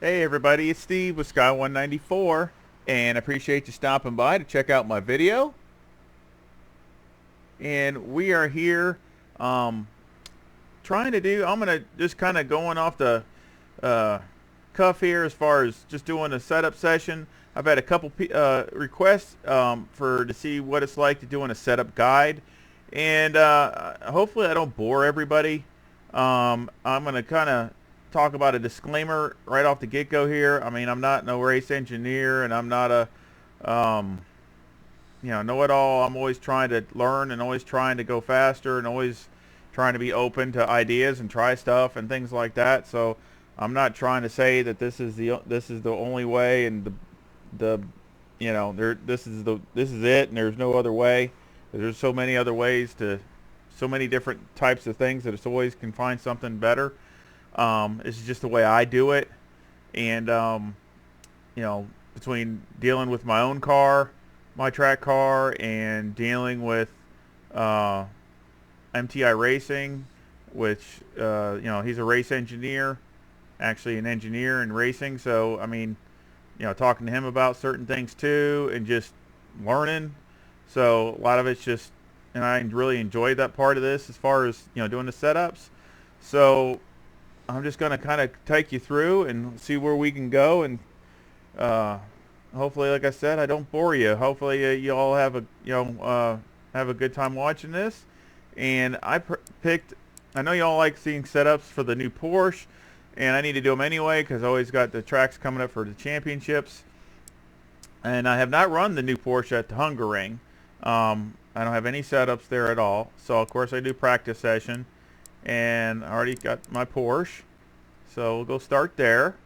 Hey everybody, it's Steve with Sky194, and I appreciate you stopping by to check out my video. And we are here trying to do, I'm going to just kind of going off the cuff here as far as just doing a setup session. I've had a couple requests to see what it's like to doing a setup guide. And hopefully I don't bore everybody. I'm going to kind of talk about a disclaimer right off the get-go here. I mean, I'm not no race engineer, and I'm not a know-it-all. I'm always trying to learn and always trying to go faster and always trying to be open to ideas and try stuff and things like that. So I'm not trying to say that this is the only way and this is it and there's no other way. There's so many other ways to so many different types of things that it's always can find something better. This is just the way I do it, and between dealing with my own car, my track car, and dealing with MTI Racing, which he's a race engineer, actually an engineer in racing. So I mean, talking to him about certain things too, and just learning. So a lot of it's just, and I really enjoyed that part of this as far as doing the setups. So I'm just going to kind of take you through and see where we can go, and hopefully, like I said, I don't bore you. Hopefully, you all have a good time watching this. And I picked. I know you all like seeing setups for the new Porsche, and I need to do them anyway because I always got the tracks coming up for the championships. And I have not run the new Porsche at the Hungaroring. I don't have any setups there at all. So of course I do practice session. And I already got my Porsche, so we'll go start there.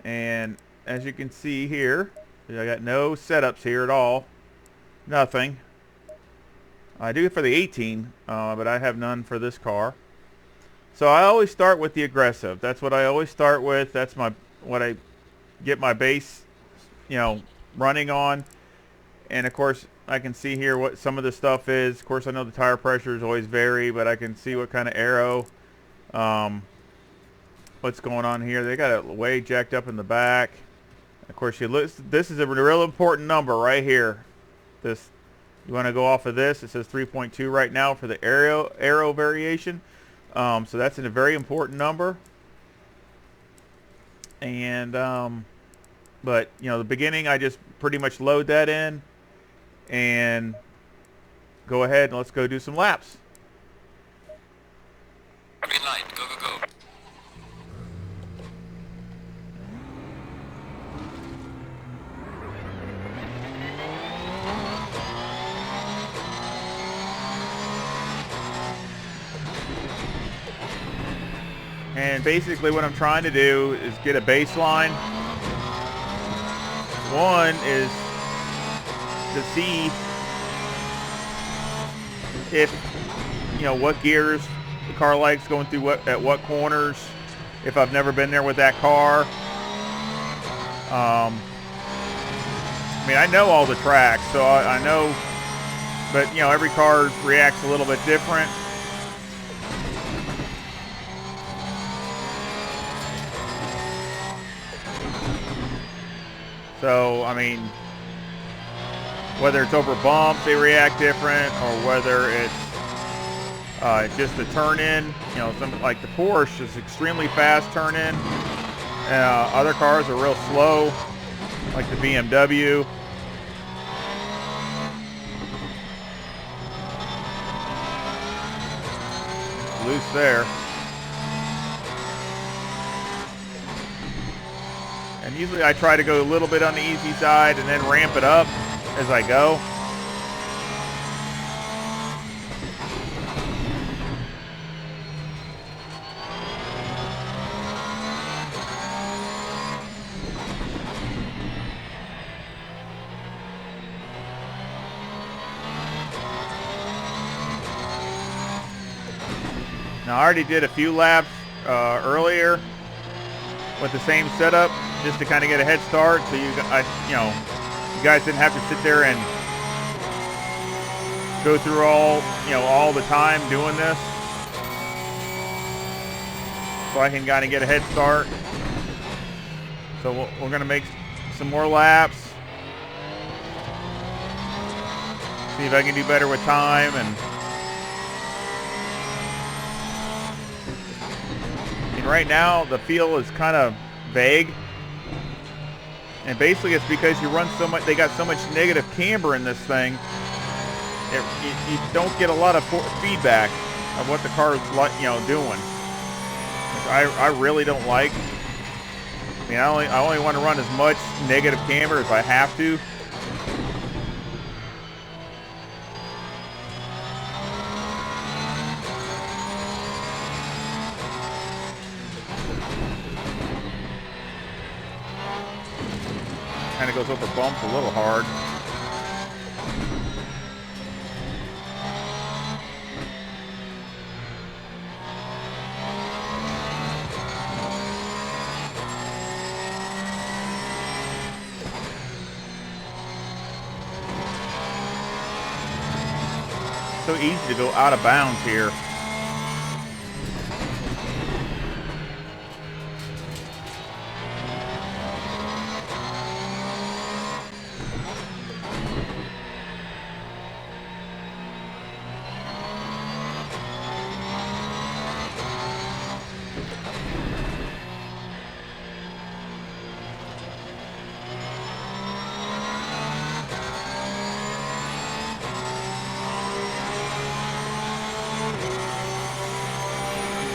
And as you can see here, I got no setups here at all, nothing. I do for the 18, but I have none for this car. So I always start with the aggressive. That's what I always start with. That's what I get my base, running on. And of course, I can see here what some of the stuff is. Of course, I know the tire pressures always vary, but I can see what kind of aero, what's going on here. They got it way jacked up in the back. Of course, this is a real important number right here. You want to go off of this. It says 3.2 right now for the aero variation. So that's a very important number. And but the beginning, I just pretty much load that in. And go ahead and let's go do some laps. Green light, go, go, go. And basically what I'm trying to do is get a baseline. One is to see if what gears the car likes, going through at what corners, if I've never been there with that car. I mean, I know all the tracks, so I know, but every car reacts a little bit different. So I mean, whether it's over bumps, they react different, or whether it's just a turn-in. Something like the Porsche is extremely fast turn-in. Other cars are real slow, like the BMW. It's loose there. And usually I try to go a little bit on the easy side and then ramp it up as I go. Now I already did a few laps earlier with the same setup just to kind of get a head start, so you guys didn't have to sit there and go through all the time doing this. so I can kind of get a head start. So we're going to make some more laps. See if I can do better with time. And right now the feel is kind of vague. And basically it's because you run so much, they got so much negative camber in this thing. You don't get a lot of feedback of what the car is, you know, doing. Which I really don't like. I mean, I only want to run as much negative camber as I have to. Kind of goes over bumps a little hard. So easy to go out of bounds here.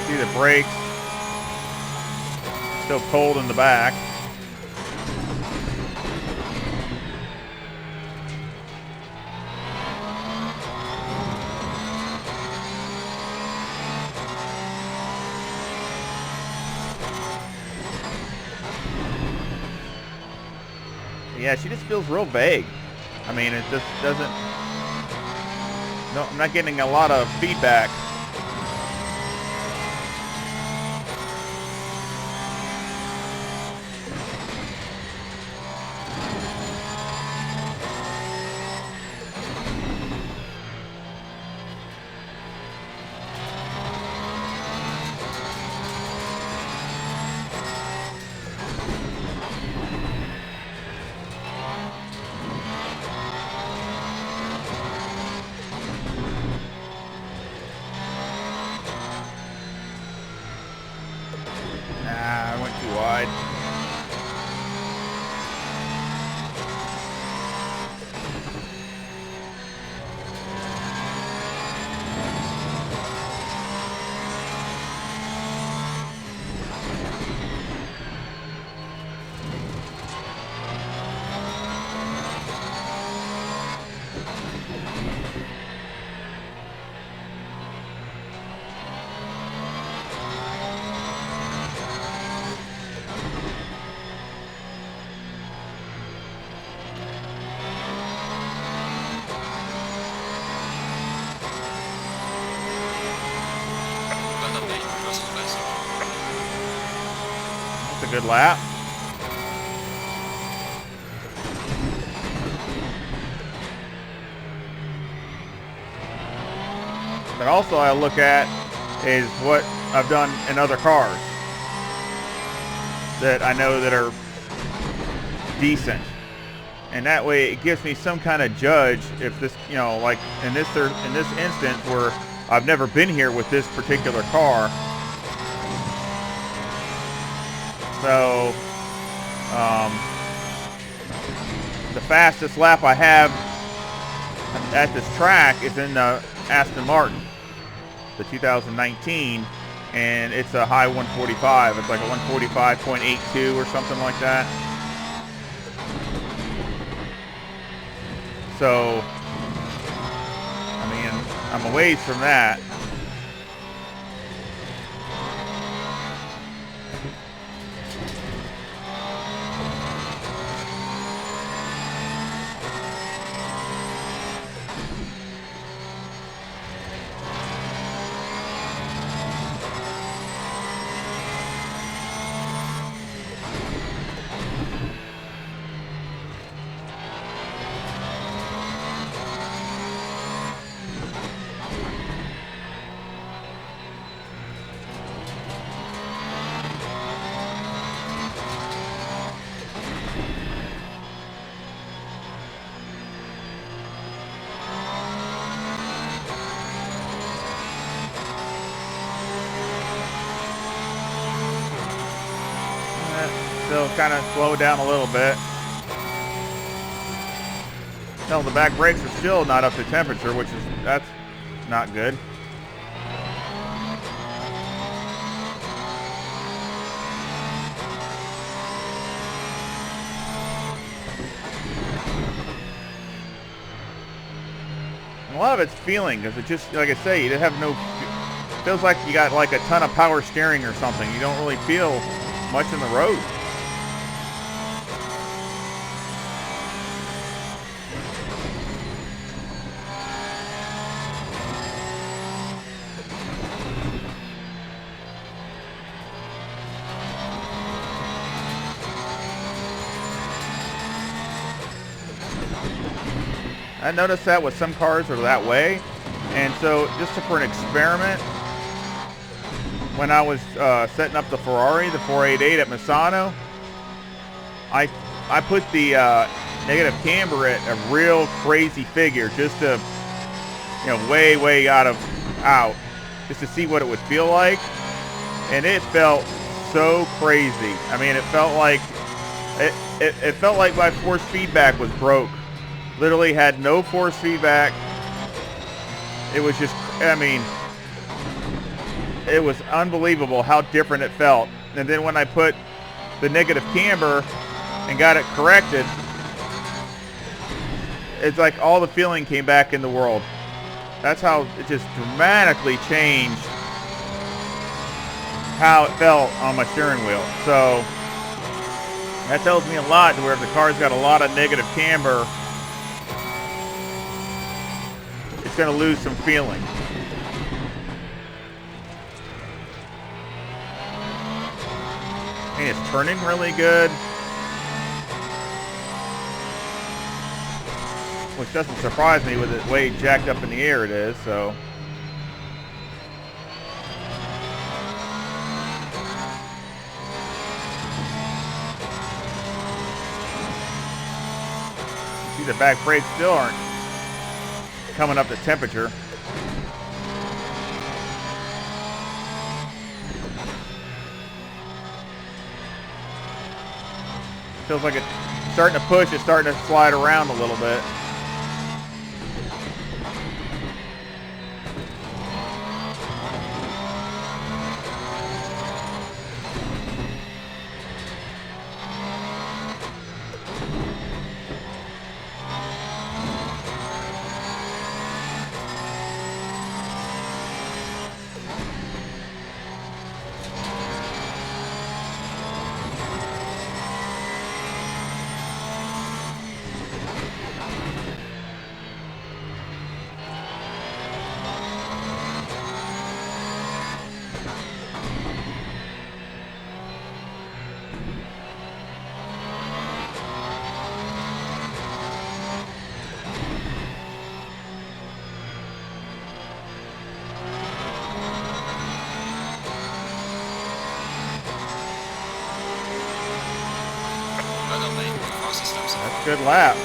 See the brakes. Still cold in the back. Yeah, she just feels real vague. I mean, it just doesn't. No, I'm not getting a lot of feedback. I went too wide. That's a good lap. But also I look at is what I've done in other cars that I know that are decent. And that way it gives me some kind of judge if this, you know, like in this instance where I've never been here with this particular car. So the fastest lap I have at this track is in the Aston Martin, the 2019, and it's a high 145. It's like a 145.82 or something like that. So, I mean, I'm a ways from that. still kind of slowed down a little bit. Hell, the back brakes are still not up to temperature, that's not good. A lot of it's feeling, because it just, like I say, you have no, feels like you got like a ton of power steering or something. You don't really feel much in the road. I noticed that with some cars are that way, and so just for an experiment, when I was setting up the Ferrari, the 488 at Misano, I put the negative camber at a real crazy figure, just to, you know, way out, just to see what it would feel like, and it felt so crazy. I mean, it felt like my force feedback was broke. Literally had no force feedback. It was just, I mean, it was unbelievable how different it felt. And then when I put the negative camber and got it corrected, it's like all the feeling came back in the world. That's how it just dramatically changed how it felt on my steering wheel. So that tells me a lot, to where if the car's got a lot of negative camber, it's going to lose some feeling. I mean, it's turning really good, which doesn't surprise me with the way jacked up in the air it is, so. You see the back brakes still aren't coming up to temperature. Feels like it's starting to push, it's starting to slide around a little bit. That's a good lap.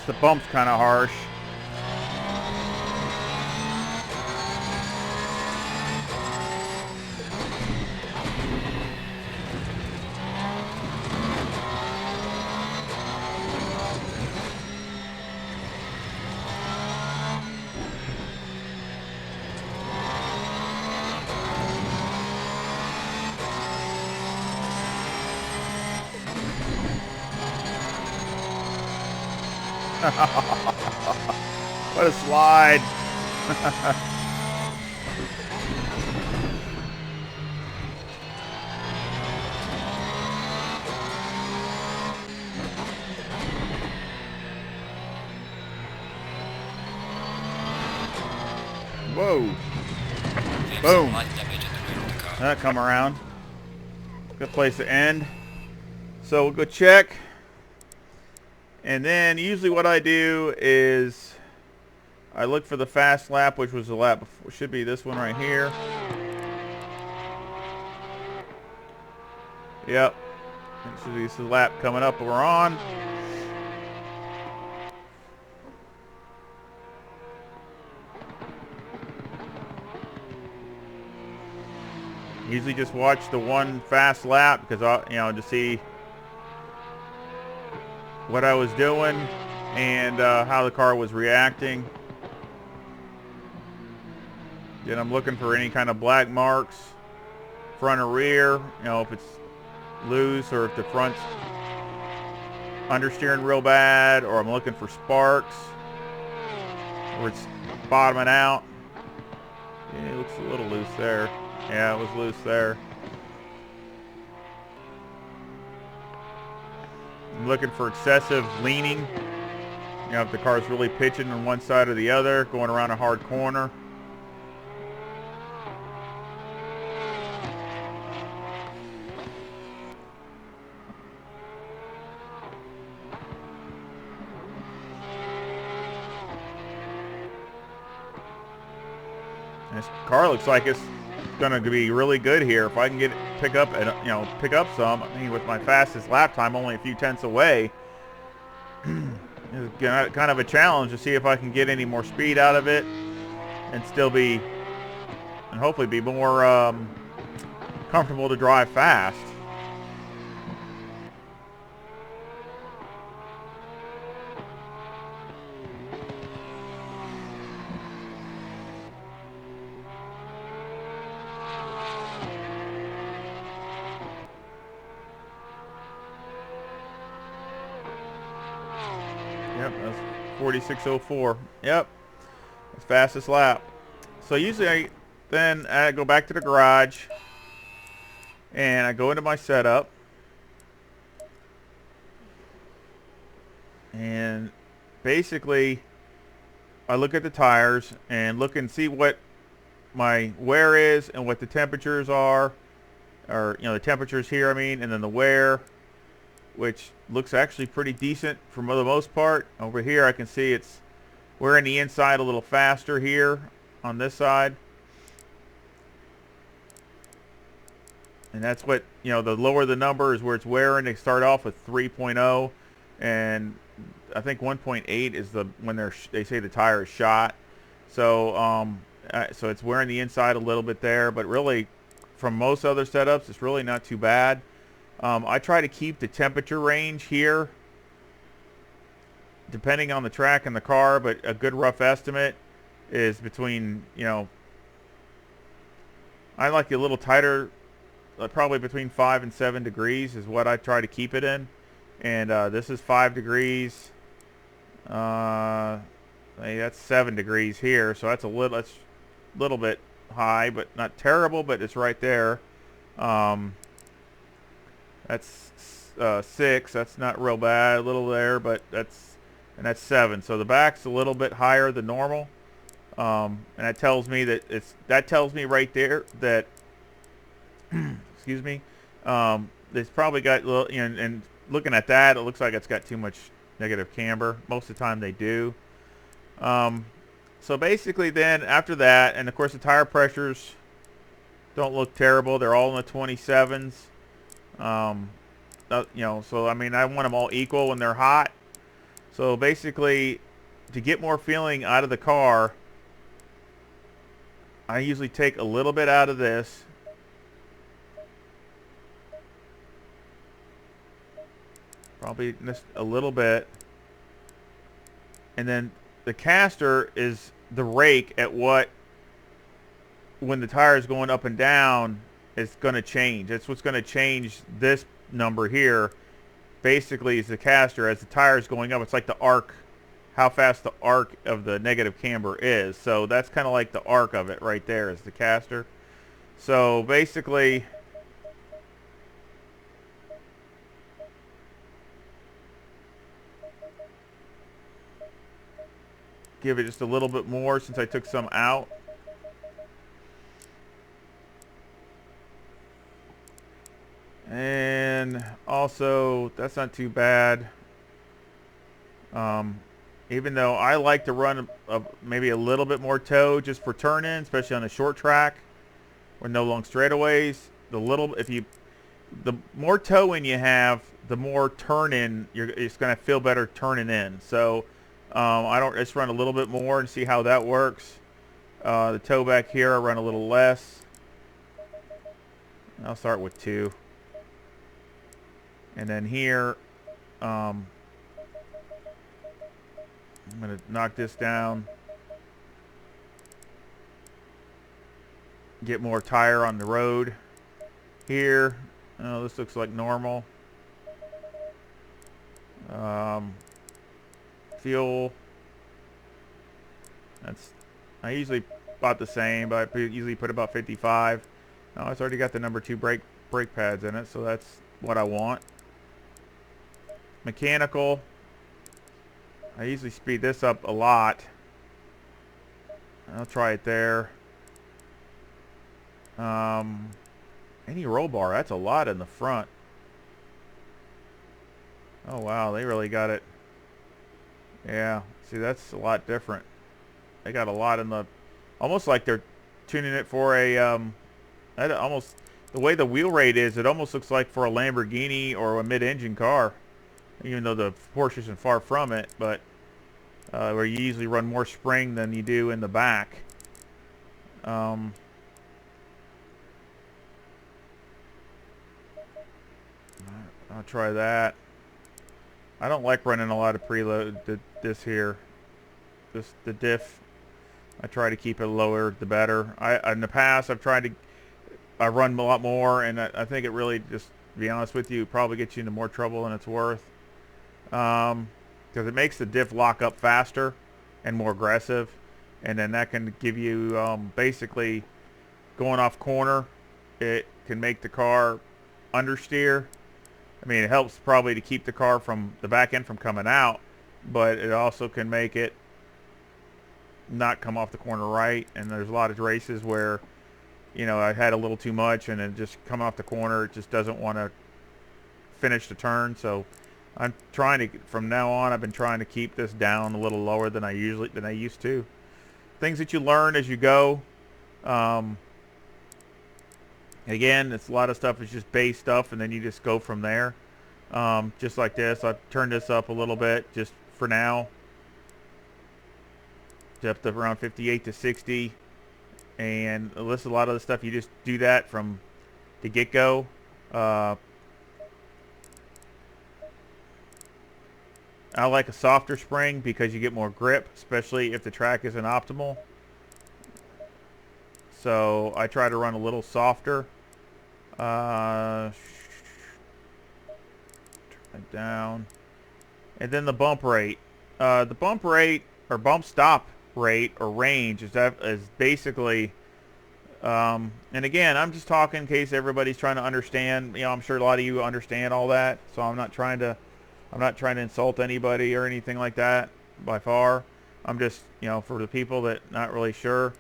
The bump's kind of harsh. What a slide. Whoa. Leave Boom. some light damage at the rear of the car. That come around. Good place to end. So we'll go check. And then usually what I do is I look for the fast lap, which was the lap before. Should be this one right here. Yep. So this is the lap coming up we're on. Usually just watch the one fast lap because to see what I was doing and how the car was reacting. Then I'm looking for any kind of black marks, front or rear. If it's loose or if the front's understeering real bad, or I'm looking for sparks, or it's bottoming out. Yeah, it looks a little loose there. Yeah, it was loose there. I'm looking for excessive leaning. If the car's really pitching on one side or the other, going around a hard corner. This car looks like it's going to be really good here. If I can pick up some. I mean, with my fastest lap time only a few tenths away, it's kind of a challenge to see if I can get any more speed out of it and hopefully be more comfortable to drive fast. Yep, that's 46.04. Yep, that's fastest lap. So usually I go back to the garage and I go into my setup and basically I look at the tires and look and see what my wear is and what the temperatures are, or the temperatures here, I mean, and then the wear, which looks actually pretty decent for the most part. Over here I can see it's wearing the inside a little faster here on this side. And that's what, the lower the number is where it's wearing. They start off with 3.0 and I think 1.8 is when they say the tire is shot. So so it's wearing the inside a little bit there, but really from most other setups it's really not too bad. I try to keep the temperature range here depending on the track and the car, but a good rough estimate is between, I like a little tighter, probably between 5 and 7 degrees is what I try to keep it in. And this is 5 degrees. That's 7 degrees here, so that's a little bit high, but not terrible, but it's right there. That's 6. That's not real bad. A little there, but that's 7. So the back's a little bit higher than normal, and that tells me right there that excuse me, it's probably got a little, and looking at that, it looks like it's got too much negative camber. Most of the time they do. So basically then after that, and of course the tire pressures don't look terrible. They're all in the 27s. So I mean, I want them all equal when they're hot. So basically, to get more feeling out of the car, I usually take a little bit out of this. Probably just a little bit. And then the caster is the rake at what, when the tire is going up and down, it's going to change. That's what's going to change this number here. Basically, is the caster. As the tire is going up, it's like the arc, how fast the arc of the negative camber is. So that's kind of like the arc of it right there is the caster. So basically, give it just a little bit more since I took some out. And also, that's not too bad. Um, Even though I like to run maybe a little bit more toe just for turn-in, especially on a short track with no long straightaways. The more toe in you have, the more turn-in it's going to feel better turning in. So I don't just run a little bit more and see how that works. The toe back here, I run a little less. I'll start with 2. And then here, I'm going to knock this down. Get more tire on the road. Here, oh, this looks like normal. Fuel. I usually about the same, but I usually put about 55. Oh, it's already got the number 2 brake pads in it, so that's what I want. Mechanical. I usually speed this up a lot. I'll try it there. Any roll bar, that's a lot in the front. Oh wow, they really got it. Yeah, see, that's a lot different. They got a lot in the, almost like they're tuning it for a almost, the way the wheel rate is, it almost looks like for a Lamborghini or a mid-engine car, even though the Porsche isn't far from it. But where you usually run more spring than you do in the back. I'll try that. I don't like running a lot of preload. This here, the diff, I try to keep it lower the better. In the past I run a lot more, and I think it really, just to be honest with you, probably gets you into more trouble than it's worth. Because it makes the diff lock up faster and more aggressive, and then that can give you basically going off corner. It can make the car understeer. I mean, it helps probably to keep the car from the back end from coming out, but it also can make it not come off the corner right. And there's a lot of races where, you know, I had a little too much and it just come off the corner. It just doesn't want to finish the turn. So I'm trying to, from now on, I've been trying to keep this down a little lower than I used to. Things that you learn as you go. Again, it's a lot of stuff is just base stuff, and then you just go from there. Just like this, I've turned this up a little bit just for now. Up to around 58 to 60. And a lot of the stuff, you just do that from the get-go. I like a softer spring because you get more grip, especially if the track isn't optimal. So I try to run a little softer. Turn it down. And then the bump rate. The bump rate, or bump stop rate, or range is basically, and again, I'm just talking in case everybody's trying to understand. You know, I'm sure a lot of you understand all that, so I'm not trying to insult anybody or anything like that by far. I'm just, you know, for the people that not really sure.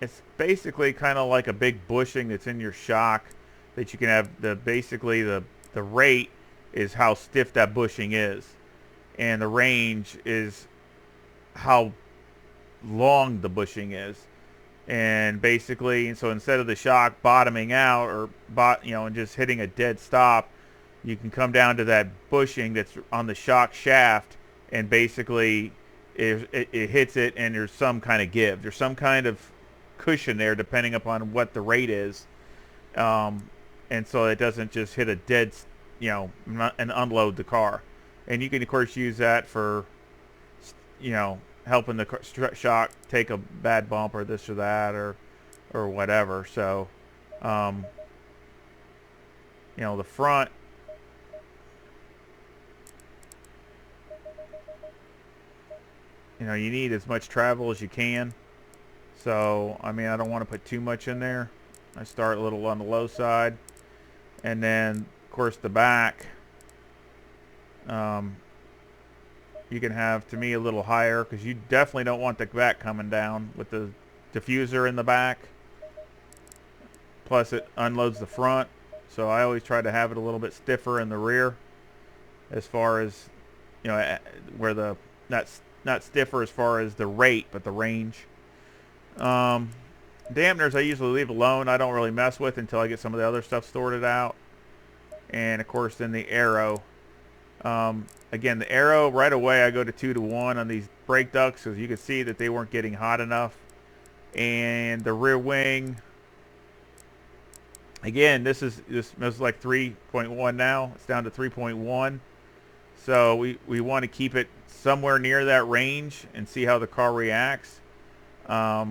It's basically kind of like a big bushing that's in your shock that you can have. Basically the rate is how stiff that bushing is, and the range is how long the bushing is. And basically, so instead of the shock bottoming out or and just hitting a dead stop, you can come down to that bushing that's on the shock shaft, and basically it hits it, and there's some kind of give. There's some kind of cushion there depending upon what the rate is, and so it doesn't just hit a dead, and unload the car. And you can of course use that for, helping the shock take a bad bump or this or that or whatever. So the front, you need as much travel as you can. So, I mean, I don't want to put too much in there. I start a little on the low side. And then, of course, the back, you can have, to me, a little higher, because you definitely don't want the back coming down with the diffuser in the back. Plus, it unloads the front. So I always try to have it a little bit stiffer in the rear, as far as, you know, where the not stiffer as far as the rate, but the range. Dampeners I usually leave alone. I don't really mess with until I get some of the other stuff sorted out. And of course, then the aero. Again, the aero, right away I go to 2 to 1 on these brake ducts, because you can see that they weren't getting hot enough. And the rear wing, again, this is like 3.1 now. It's down to 3.1. So we want to keep it somewhere near that range and see how the car reacts. I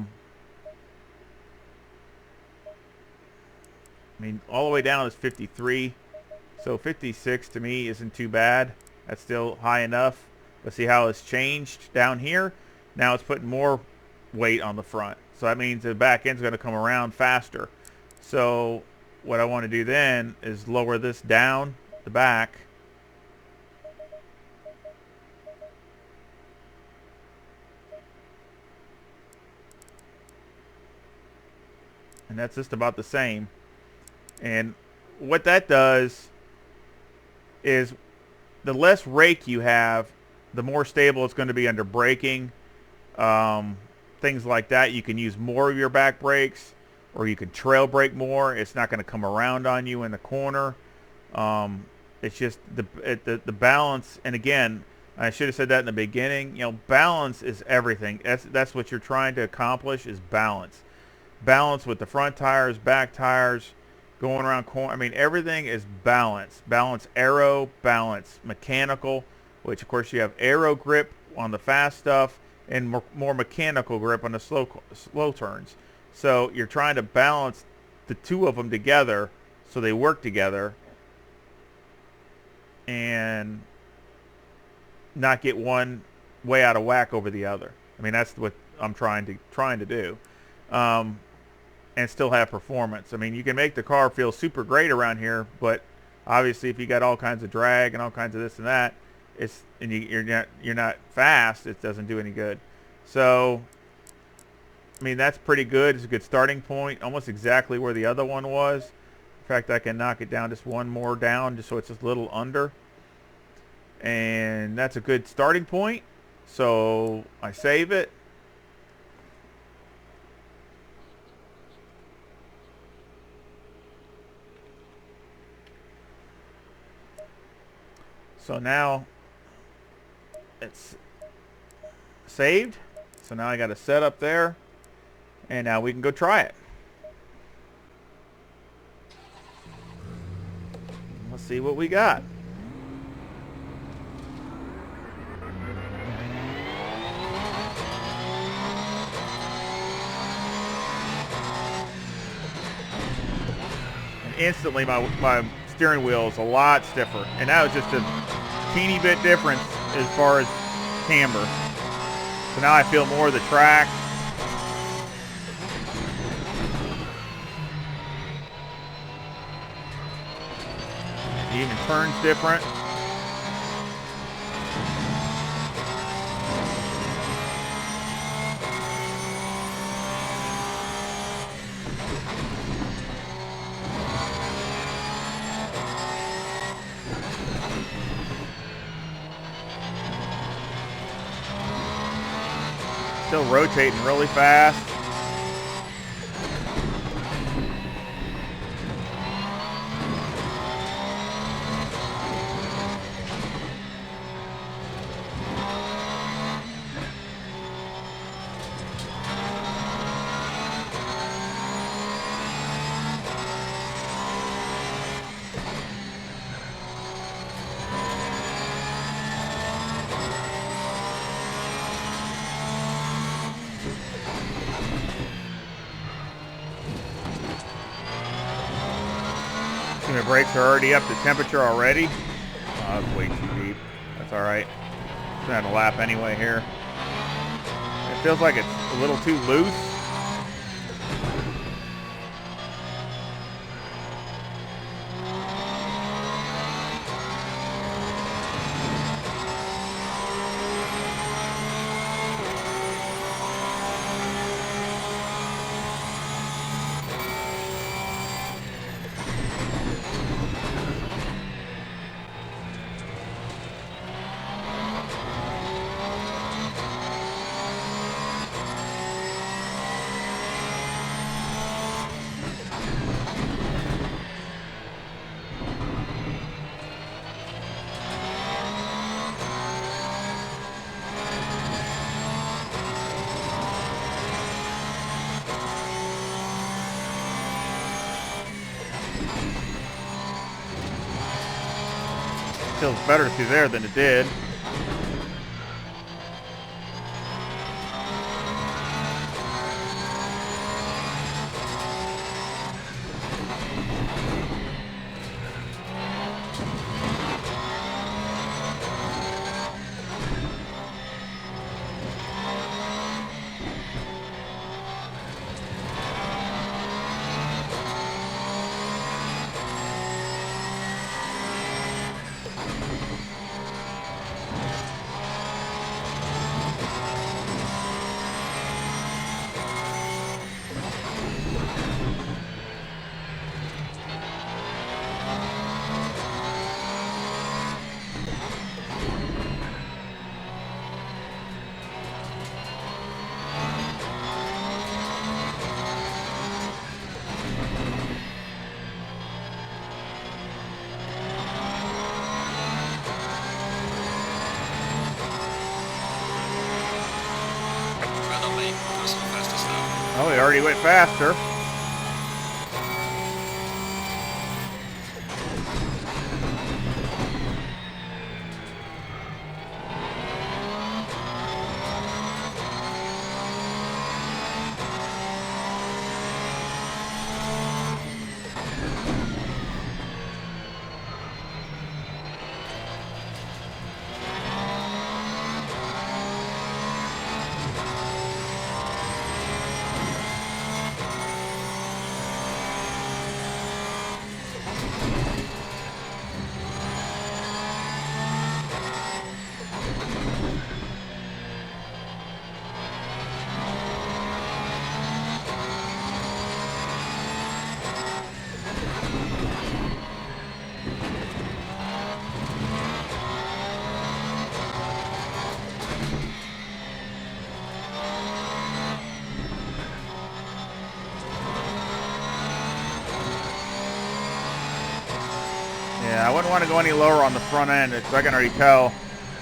mean, all the way down is 53. So 56 to me isn't too bad. That's still high enough. Let's see how it's changed down here. Now it's putting more weight on the front. So that means the back end's going to come around faster. So what I want to do then is lower this down the back. And that's just about the same. And what that does is, the less rake you have, the more stable it's going to be under braking. Things like that. You can use more of your back brakes, or you can trail brake more. It's not going to come around on you in the corner. It's just the balance. And again, I should have said that in the beginning. You know, balance is everything. That's what you're trying to accomplish, is balance. Balance with the front tires, back tires, going around corner. I mean, everything is balance. Balance aero, balance mechanical, which of course you have aero grip on the fast stuff and more mechanical grip on the slow turns. So you're trying to balance the two of them together so they work together and not get one way out of whack over the other. I mean, that's what I'm trying to do. And still have performance. I mean, you can make the car feel super great around here, but obviously if you got all kinds of drag and all kinds of this and that, you're not fast, it doesn't do any good. So I mean, that's pretty good. It's a good starting point, almost exactly where the other one was. In fact, I can knock it down just one more down, just so it's just a little under. And that's a good starting point. So I save it. So now it's saved. So now I got a setup there. And now we can go try it. Let's see what we got. And instantly my steering wheel is a lot stiffer. And that was just a teeny bit difference as far as camber. So now I feel more of the track. It even turns different. Still rotating really fast. The brakes are already up to temperature already. Oh, that's way too deep. That's all right. It's gonna have a lap anyway here. It feels like it's a little too loose. feels better through there than it did. Well done, mate. That was so fast to start. Oh, he already went faster. Yeah, I wouldn't want to go any lower on the front end because I can already tell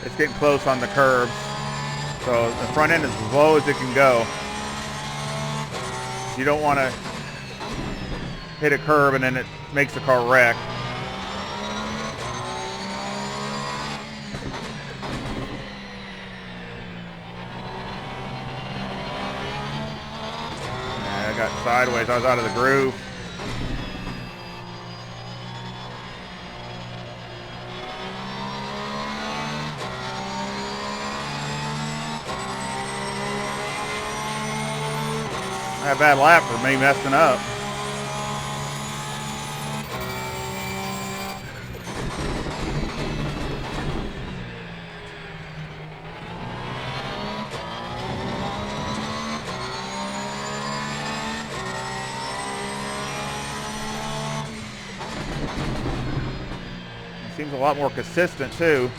it's getting close on the curbs. So the front end is as low as it can go. You don't want to hit a curb and then it makes the car wreck. Yeah, I got sideways. I was out of the groove. Not a bad lap for me messing up. It seems a lot more consistent too.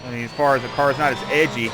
I mean, as far as the car's not as edgy.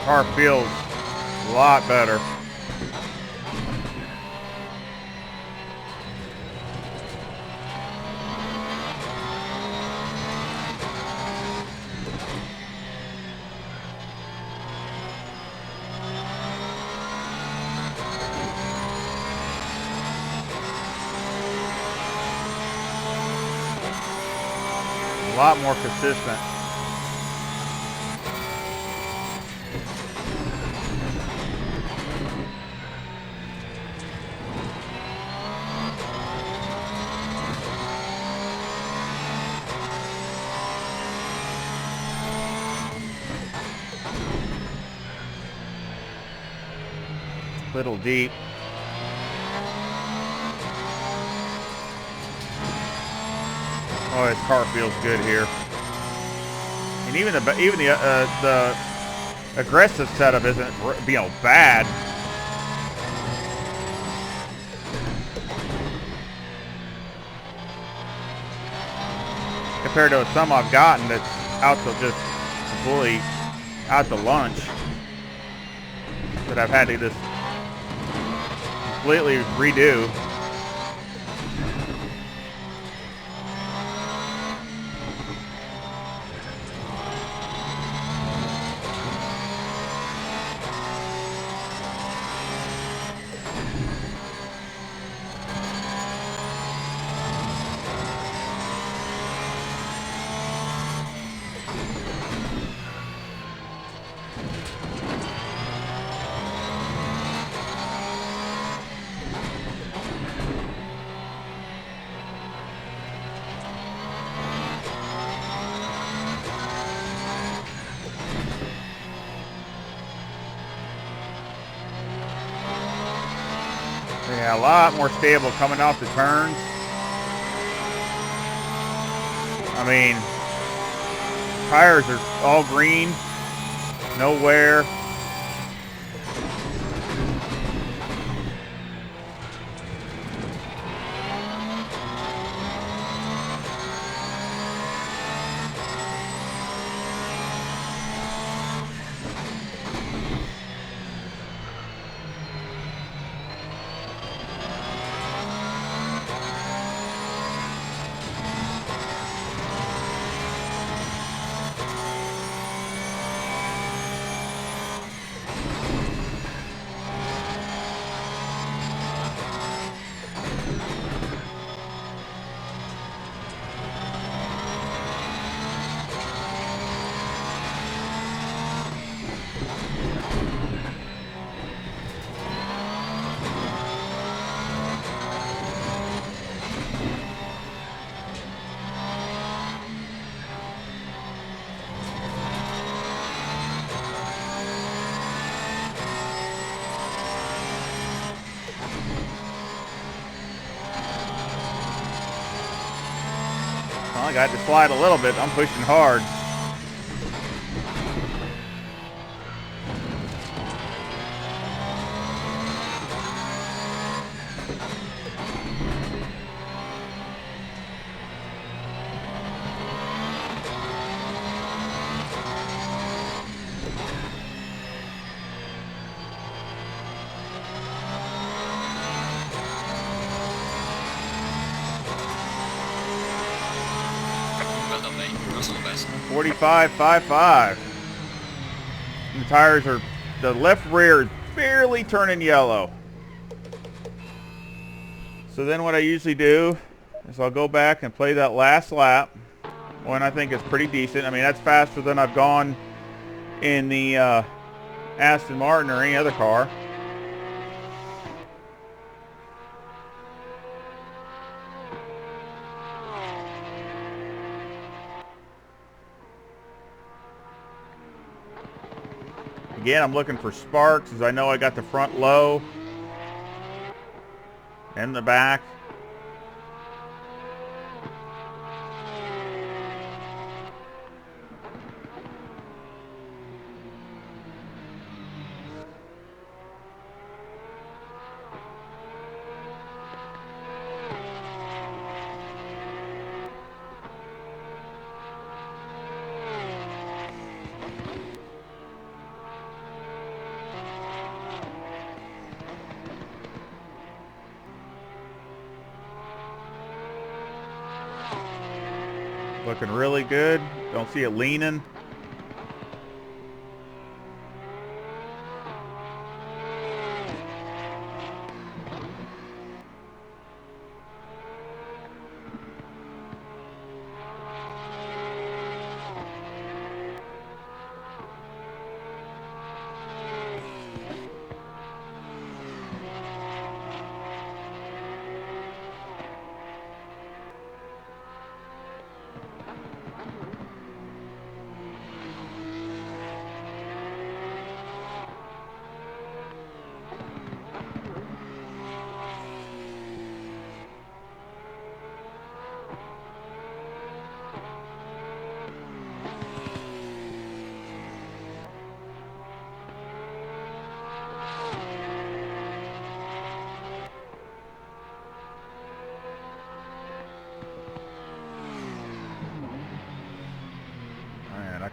Car feels a lot better. A lot more consistent. Little deep. Oh, this car feels good here. And even the aggressive setup isn't, you know, bad. Compared to some I've gotten that's out to just completely out to lunch. That I've had to just completely redo. Yeah, a lot more stable coming off the turns. I mean, tires are all green, no wear. I got to slide a little bit. I'm pushing hard. Well done, mate. That's all the best. 45.55. The tires are, the left rear is barely turning yellow. So then what I usually do is I'll go back and play that last lap. One I think is pretty decent. I mean, that's faster than I've gone in the Aston Martin or any other car. Again, I'm looking for sparks, as I know I got the front low and the back. Looking really good. Don't see it leaning.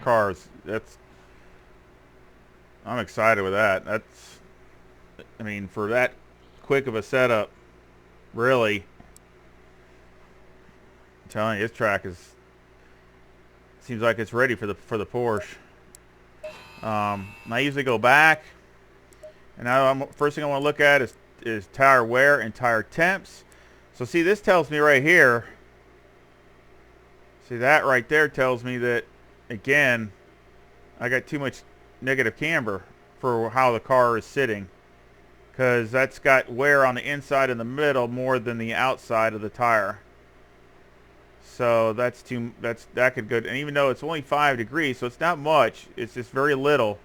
cars. I'm excited with that. I mean, for that quick of a setup, really, I'm telling you, this track seems like it's ready for the Porsche. I usually go back, and now first thing I want to look at is tire wear and tire temps. So see, this tells me right here. See, that right there tells me that, again, I got too much negative camber for how the car is sitting, because that's got wear on the inside and the middle more than the outside of the tire. So that could go. And even though it's only 5 degrees, so it's not much. It's just very little.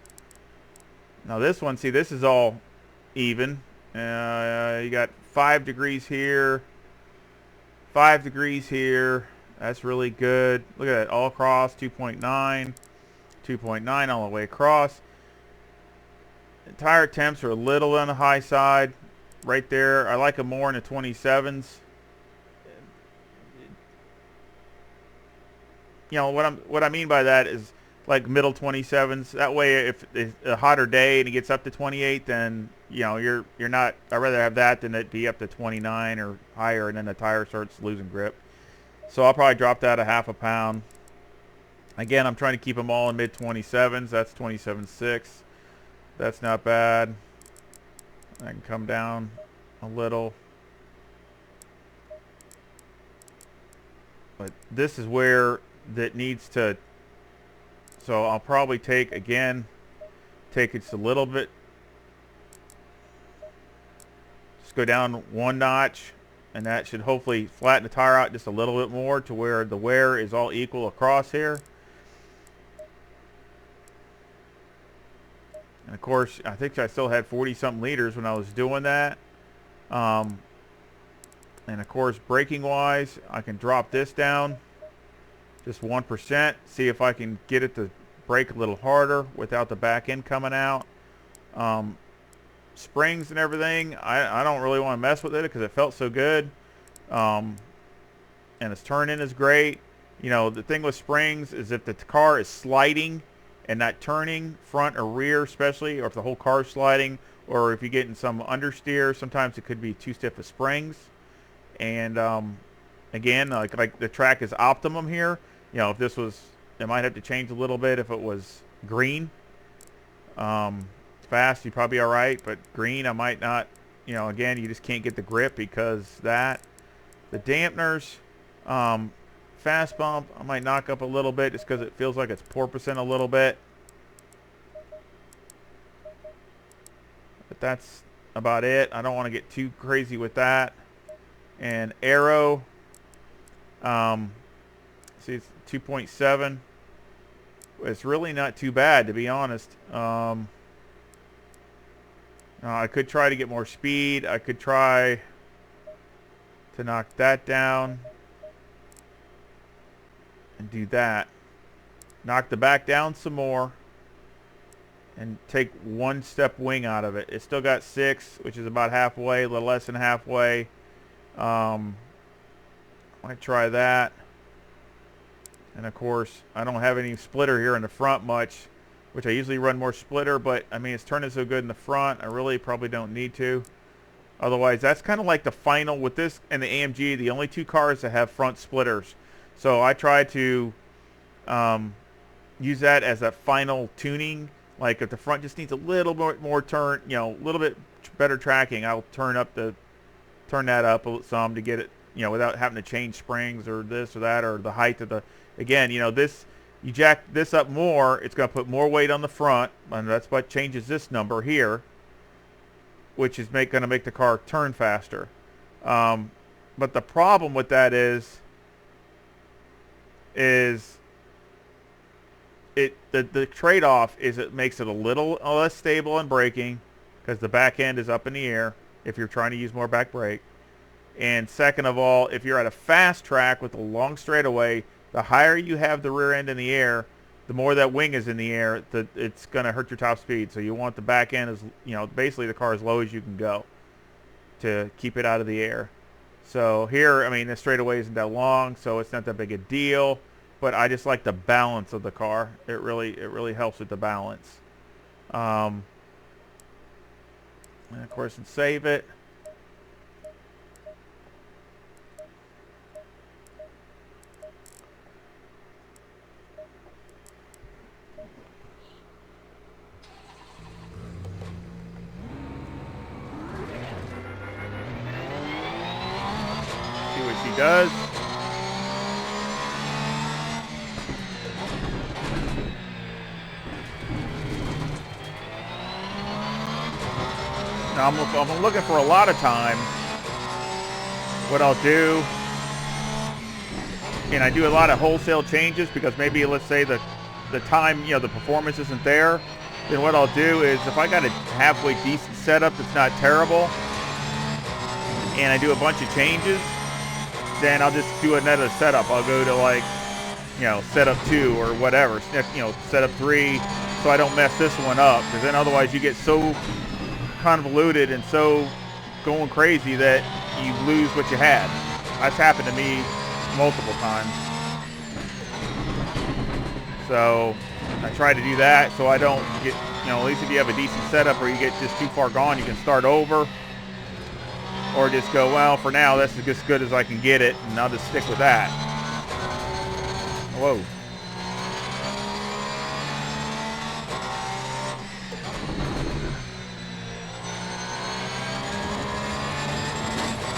Now this one, see, this is all even. You got 5 degrees here, 5 degrees here. That's really good. Look at that, all across, 2.9, 2.9 all the way across. The tire temps are a little on the high side right there. I like them more in the 27s. You know what I mean by that is like middle 27s. That way, if it's a hotter day and it gets up to 28, then you know you're not. I'd rather have that than it be up to 29 or higher, and then the tire starts losing grip. So I'll probably drop that a half a pound. Again, I'm trying to keep them all in mid 27s. That's 27.6. That's not bad. I can come down a little. But this is where that needs to, so I'll probably take it just a little bit, just go down 1 notch, and that should hopefully flatten the tire out just a little bit more to where the wear is all equal across here. And of course, I think I still had 40 something liters when I was doing that. And of course, braking wise, I can drop this down just 1%, see if I can get it to brake a little harder without the back end coming out. Springs and everything, I don't really want to mess with it because it felt so good. And its turn-in is great. You know, the thing with springs is if the car is sliding and not turning front or rear especially, or if the whole car is sliding, or if you get in some understeer, sometimes it could be too stiff of springs. And again, like the track is optimum here. You know, if this was, it might have to change a little bit if it was green. Fast, you'd probably be all right, but green, I might not. You know, again, you just can't get the grip because that. The dampeners, fast bump, I might knock up a little bit just because it feels like it's porpoising a little bit. But that's about it. I don't want to get too crazy with that. And aero, see, it's 2.7. It's really not too bad, to be honest. I could try to get more speed. I could try to knock that down and do that. Knock the back down some more and take 1 step wing out of it. It's still got 6, which is about halfway, a little less than halfway. Might try that. And of course, I don't have any splitter here in the front much, which I usually run more splitter, but I mean, it's turning so good in the front, I really probably don't need to. Otherwise, that's kind of like the final with this and the AMG, the only 2 cars that have front splitters. So I try to use that as a final tuning. Like if the front just needs a little more turn, you know, a little bit better tracking, I'll turn that up some to get it, you know, without having to change springs or this or that or the height of the. Again, you know, you jack this up more, it's going to put more weight on the front, and that's what changes this number here, which is going to make the car turn faster. But the problem with that is the trade-off is it makes it a little less stable in braking because the back end is up in the air if you're trying to use more back brake. And second of all, if you're at a fast track with a long straightaway, the higher you have the rear end in the air, the more that wing is in the air, it's going to hurt your top speed. So you want the back end as, you know, basically the car as low as you can go to keep it out of the air. So here, I mean, the straightaway isn't that long, so it's not that big a deal. but I just like the balance of the car. It really helps with the balance. And of course, and save it. See what she does. Now I'm looking for a lot of time. What I'll do, and I do a lot of wholesale changes because maybe, let's say, the time, the performance isn't there. Then what I'll do is, if I got a halfway decent setup that's not terrible, and I do a bunch of changes, then I'll just do another setup. I'll go to, like, setup 2 or whatever, setup 3, so I don't mess this one up. Because then otherwise you get so convoluted and so going crazy that you lose what you had. That's happened to me multiple times. So I try to do that so I don't get, at least if you have a decent setup or you get just too far gone, you can start over. Or just go, well, for now, that's as good as I can get it, and I'll just stick with that. Whoa.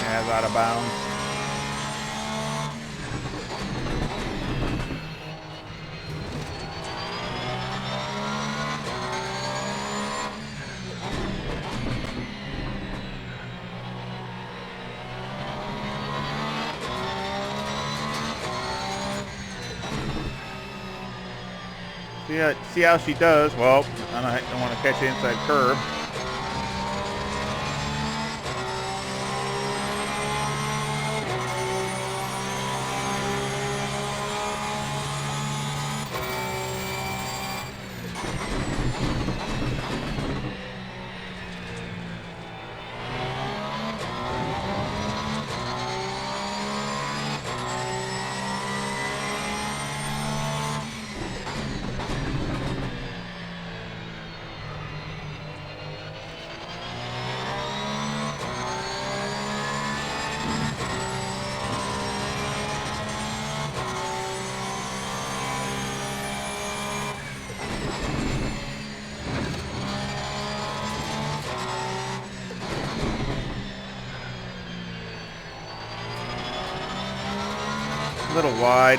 That's out of bounds. See how she does. Well, I don't want to catch the inside curve. A little wide.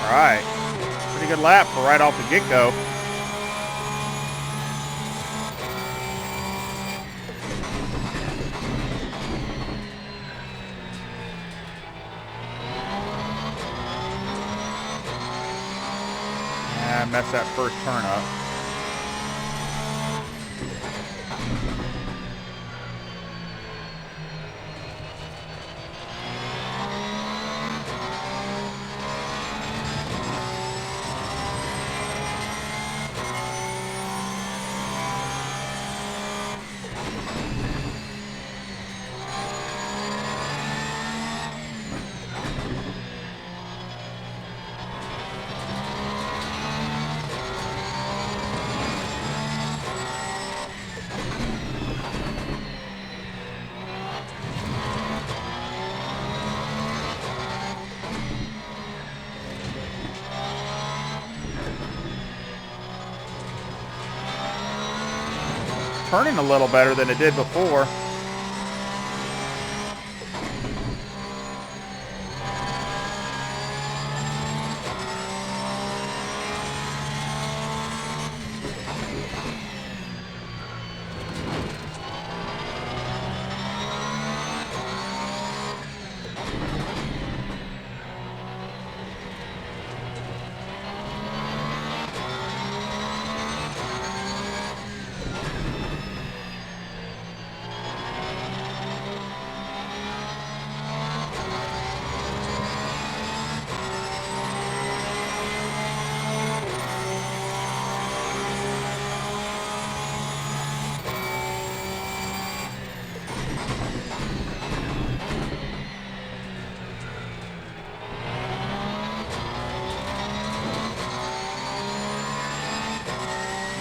All right, pretty good lap for right off the get-go. I messed that first turn up. turning a little better than it did before.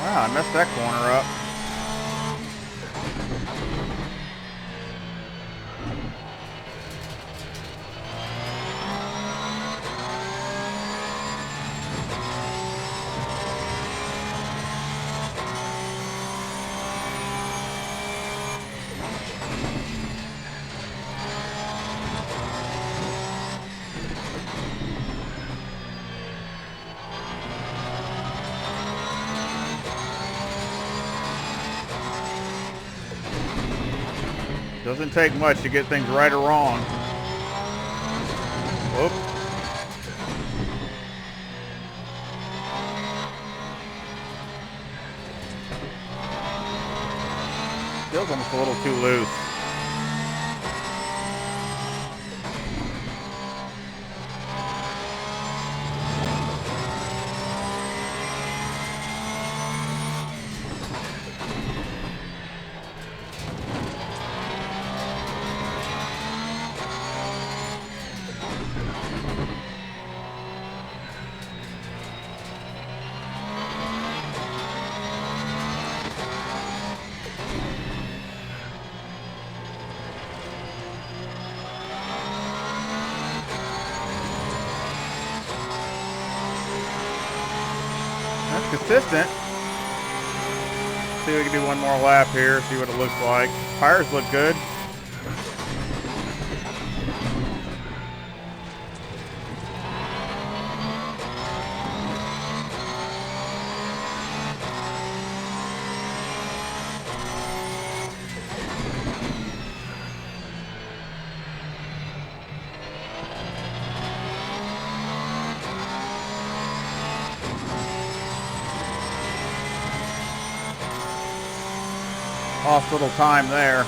Wow, I messed that corner up. Doesn't take much to get things right or wrong. Whoop. Feels almost a little too loose. That's consistent. See if we can do one more lap here, see what it looks like. Tires look good. Lost a little time there.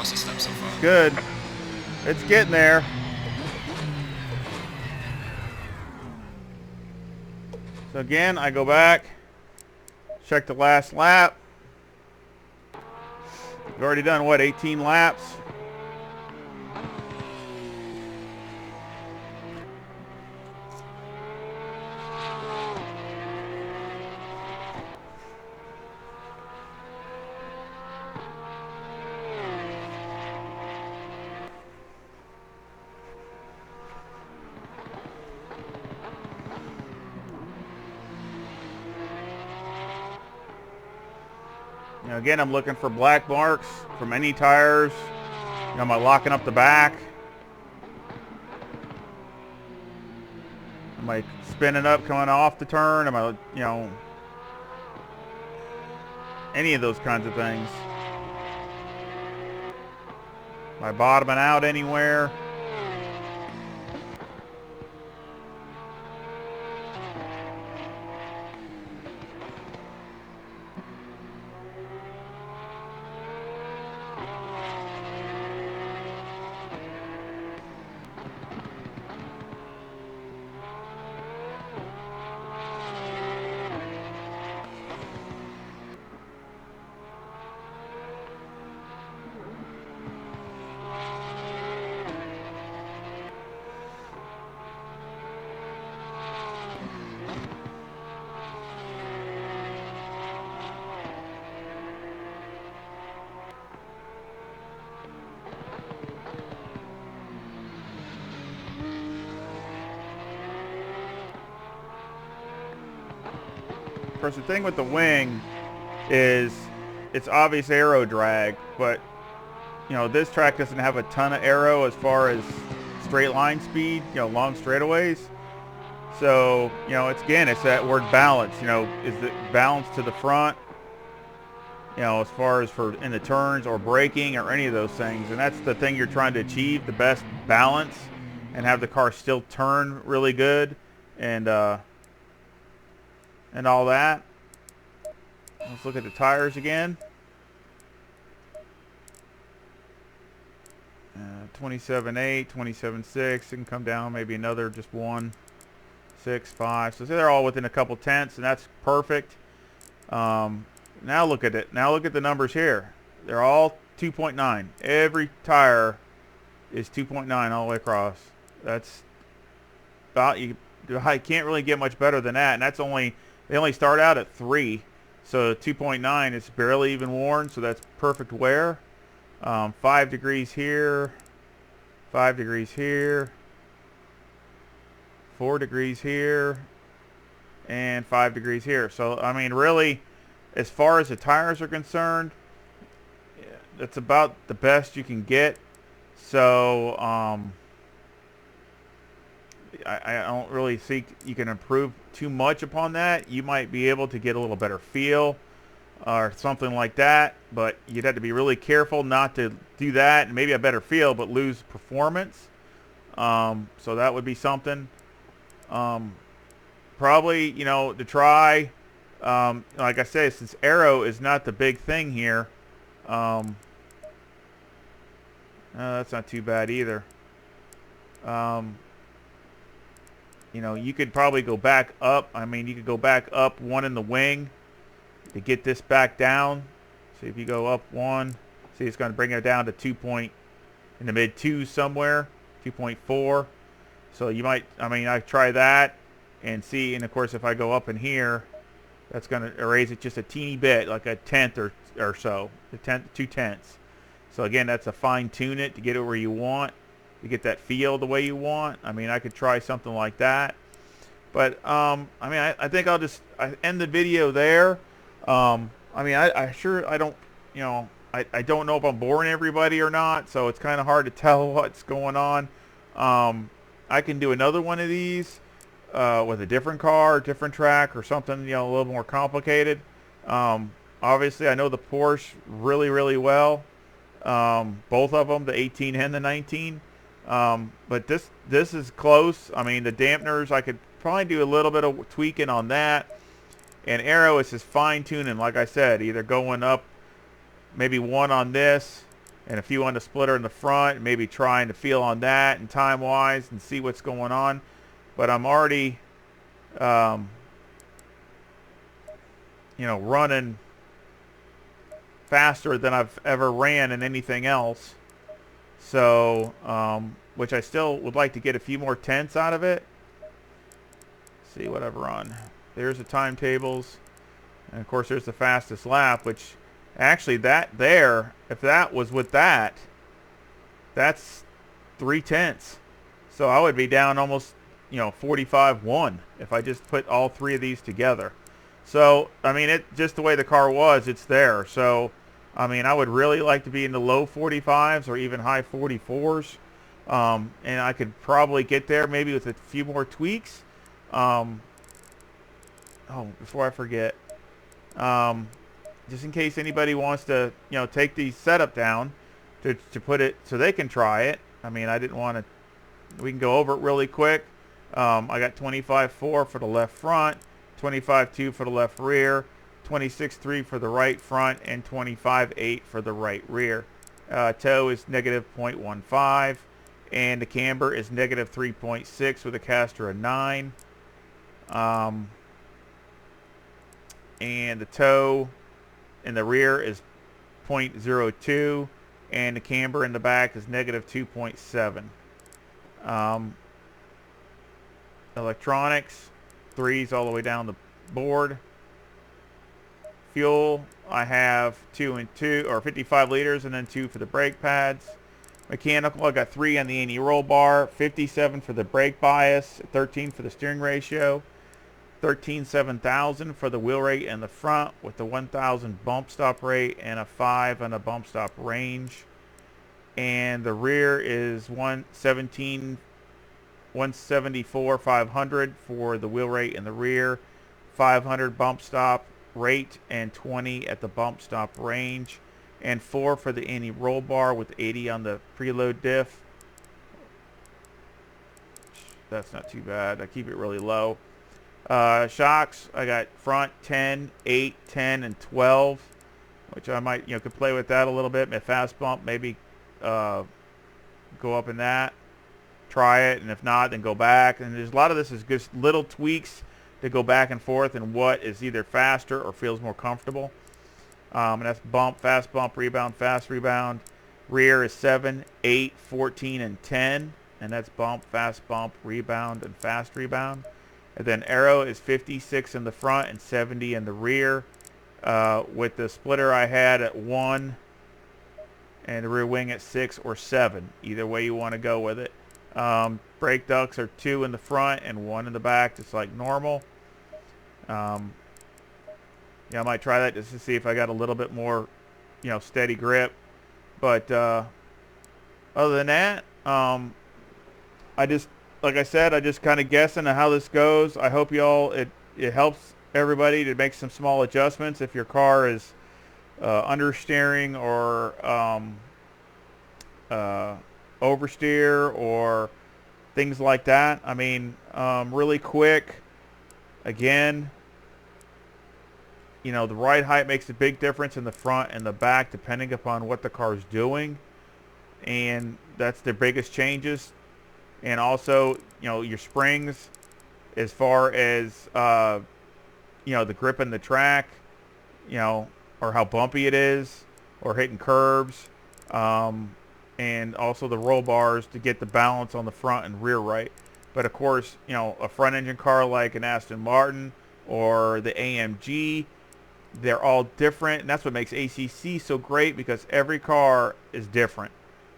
Step so far. Good. It's getting there. So again, I go back, check the last lap. We've already done, what, 18 laps? Now again, I'm looking for black marks from any tires. You know, am I locking up the back? Am I spinning up coming off the turn? Am I, you know, any of those kinds of things? Am I bottoming out anywhere? Of course, the thing with the wing is it's obvious aero drag, but you know, this track doesn't have a ton of aero as far as straight line speed, you know, long straightaways. So, you know, it's that word balance, you know, is the balance to the front, you know, as far as for in the turns or braking or any of those things. And that's the thing you're trying to achieve, the best balance, and have the car still turn really good and all that. Let's look at the tires again. 27.8, 27.6. It can come down maybe another just 1, 6, 5. So they're all within a couple tenths, and that's perfect. Now look at it. Now look at the numbers here. They're all 2.9. Every tire is 2.9 all the way across. That's about, I can't really get much better than that. And that's only, they only start out at 3. So 2.9 is barely even worn, so that's perfect wear. 5 degrees here, 5 degrees here, 4 degrees here, and 5 degrees here. So, I mean, really, as far as the tires are concerned, that's about the best you can get. So, I don't really think you can improve too much upon that. You might be able to get a little better feel or something like that, but you'd have to be really careful not to do that, and maybe a better feel but lose performance. So that would be something. Probably, you know, to try, like I say, since aero is not the big thing here, that's not too bad either. You know, you could probably go back up. I mean, you could go back up 1 in the wing to get this back down. See if you go up 1, see it's going to bring it down to 2 point in the mid 2s somewhere, 2.4. So you might, I mean, I try that and see, and of course if I go up in here, that's going to raise it just a teeny bit, like a tenth or so, a tenth, 2 tenths. So again, that's a fine tune it to get it where you want, to get that feel the way you want. I mean, I could try something like that. But I mean, I think I'll just end the video there. I mean, I don't, you know, I don't know if I'm boring everybody or not, so it's kind of hard to tell what's going on. I can do another one of these with a different car, different track, or something, you know, a little more complicated. Obviously, I know the Porsche really, really well. Both of them, the 18 and the 19. But this is close. I mean, the dampeners, I could probably do a little bit of tweaking on that. And aero is just fine-tuning, like I said, either going up maybe 1 on this and a few on the splitter in the front, maybe trying to feel on that and time-wise and see what's going on. But I'm already, you know, running faster than I've ever ran in anything else. So, which I still would like to get a few more tenths out of it. See what I've run. There's the timetables, and of course there's the fastest lap, which actually that there, if that was with that, that's 3 tenths. So I would be down almost, you know, 45-1 if I just put all 3 of these together. So, I mean, it just the way the car was, it's there. So, I mean, I would really like to be in the low 45s or even high 44s. And I could probably get there maybe with a few more tweaks. Oh, before I forget, just in case anybody wants to, take the setup down to put it so they can try it. I mean, I didn't want to. We can go over it really quick. I got 25.4 for the left front, 25.2 for the left rear, 26.3 for the right front, and 25.8 for the right rear. Toe is negative 0.15, and the camber is negative 3.6 with a caster of 9. And the toe in the rear is 0.02, and the camber in the back is negative 2.7. Electronics, 3s all the way down the board. Fuel, I have 2 and 2, or 55 liters, and then 2 for the brake pads. Mechanical, I got 3 on the anti-roll bar, 57 for the brake bias, 13 for the steering ratio, 13,700 for the wheel rate in the front with the 1,000 bump stop rate and a 5 on the bump stop range. And the rear is 174,500 for the wheel rate in the rear, 500 bump stop rate and 20 at the bump stop range, and 4 for the anti-roll bar with 80 on the preload diff. That's not too bad. I keep it really low. Shocks, I got front 10, 8, 10, and 12, which I might, could play with that a little bit. My fast bump, maybe go up in that. Try it, and if not, then go back. And there's a lot of this is just little tweaks to go back and forth and what is either faster or feels more comfortable. And that's bump, fast bump, rebound, fast rebound. Rear is 7, 8, 14, and 10. And that's bump, fast bump, rebound, and fast rebound. And then aero is 56 in the front and 70 in the rear. With the splitter I had at 1 and the rear wing at 6 or 7. Either way you want to go with it. Brake ducts are 2 in the front and 1 in the back, just like normal. I might try that just to see if I got a little bit more, steady grip. But other than that, like I said, I just kind of guessing how this goes. I hope y'all, it helps everybody to make some small adjustments if your car is understeering or oversteer or things like that. I mean, really quick, again, the ride height makes a big difference in the front and the back depending upon what the car is doing, and that's the biggest changes. And also, your springs, as far as the grip in the track, or how bumpy it is, or hitting curbs, and also the roll bars to get the balance on the front and rear right. But of course, a front engine car like an Aston Martin or the AMG, they're all different, and that's what makes ACC so great, because every car is different.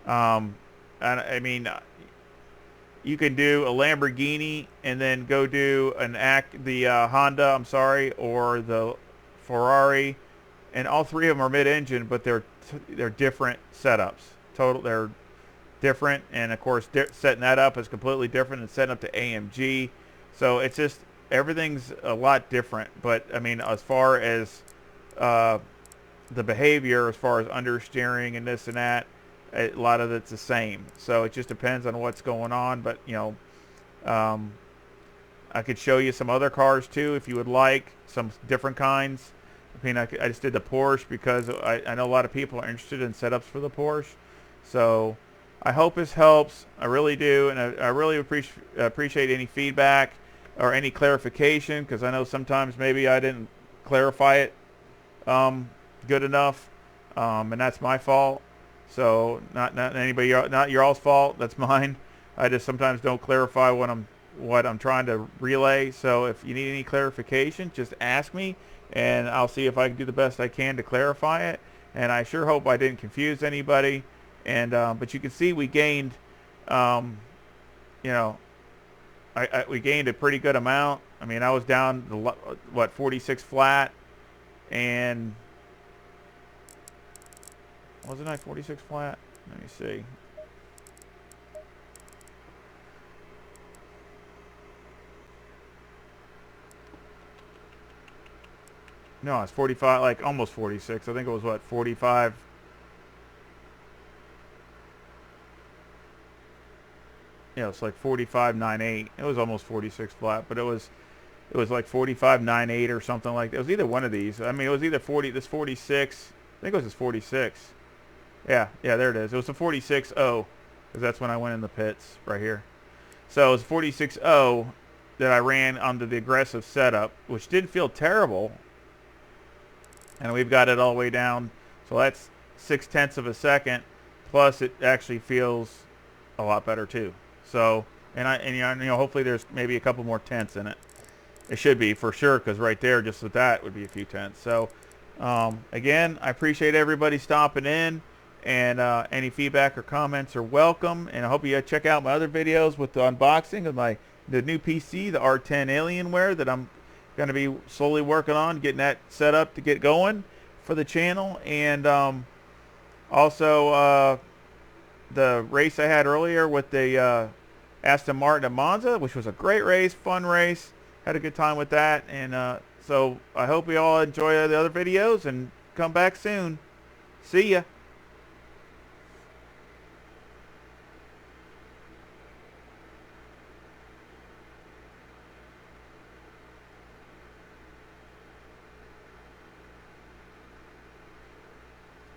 And I mean, you can do a Lamborghini and then go do the Honda, or the Ferrari, and all three of them are mid-engine, but they're different setups. They're different, and of course, setting that up is completely different than setting up to AMG. So it's just everything's a lot different. But I mean, as far as the behavior, as far as understeering and this and that, a lot of it's the same. So it just depends on what's going on. But I could show you some other cars too if you would like, some different kinds. I mean, I just did the Porsche because I know a lot of people are interested in setups for the Porsche. So I hope this helps. I really do, and I really appreciate any feedback or any clarification, because I know sometimes maybe I didn't clarify it good enough, and that's my fault. So not anybody, not your all's fault. That's mine. I just sometimes don't clarify what I'm trying to relay. So if you need any clarification, just ask me, and I'll see if I can do the best I can to clarify it. And I sure hope I didn't confuse anybody. And but you can see we gained, we gained a pretty good amount. I mean, I was down to 46 flat, and wasn't I 46 flat? Let me see. No, it's 45, like almost 46. I think it was what, 45. Yeah, it's like 45.98. It was almost 46 flat, but it was like 45.98 or something like that. It was either one of these. I mean, it was either 40. This 46. I think it was this 46. Yeah, yeah, there it is. It was a 46.0 because that's when I went in the pits right here. So it was 46.0 that I ran under the aggressive setup, which didn't feel terrible. And we've got it all the way down. So that's 0.6 of a second. Plus, it actually feels a lot better too. So, and you know, hopefully there's maybe a couple more tenths in it. It should be for sure, because right there, just with that, would be a few tenths. So, again, I appreciate everybody stopping in, and any feedback or comments are welcome. And I hope you check out my other videos with the unboxing of the new PC, the R10 Alienware, that I'm going to be slowly working on, getting that set up to get going for the channel. And also the race I had earlier with the Aston Martin at Monza, which was a great race, fun race. Had a good time with that. And so I hope you all enjoy the other videos and come back soon. See ya.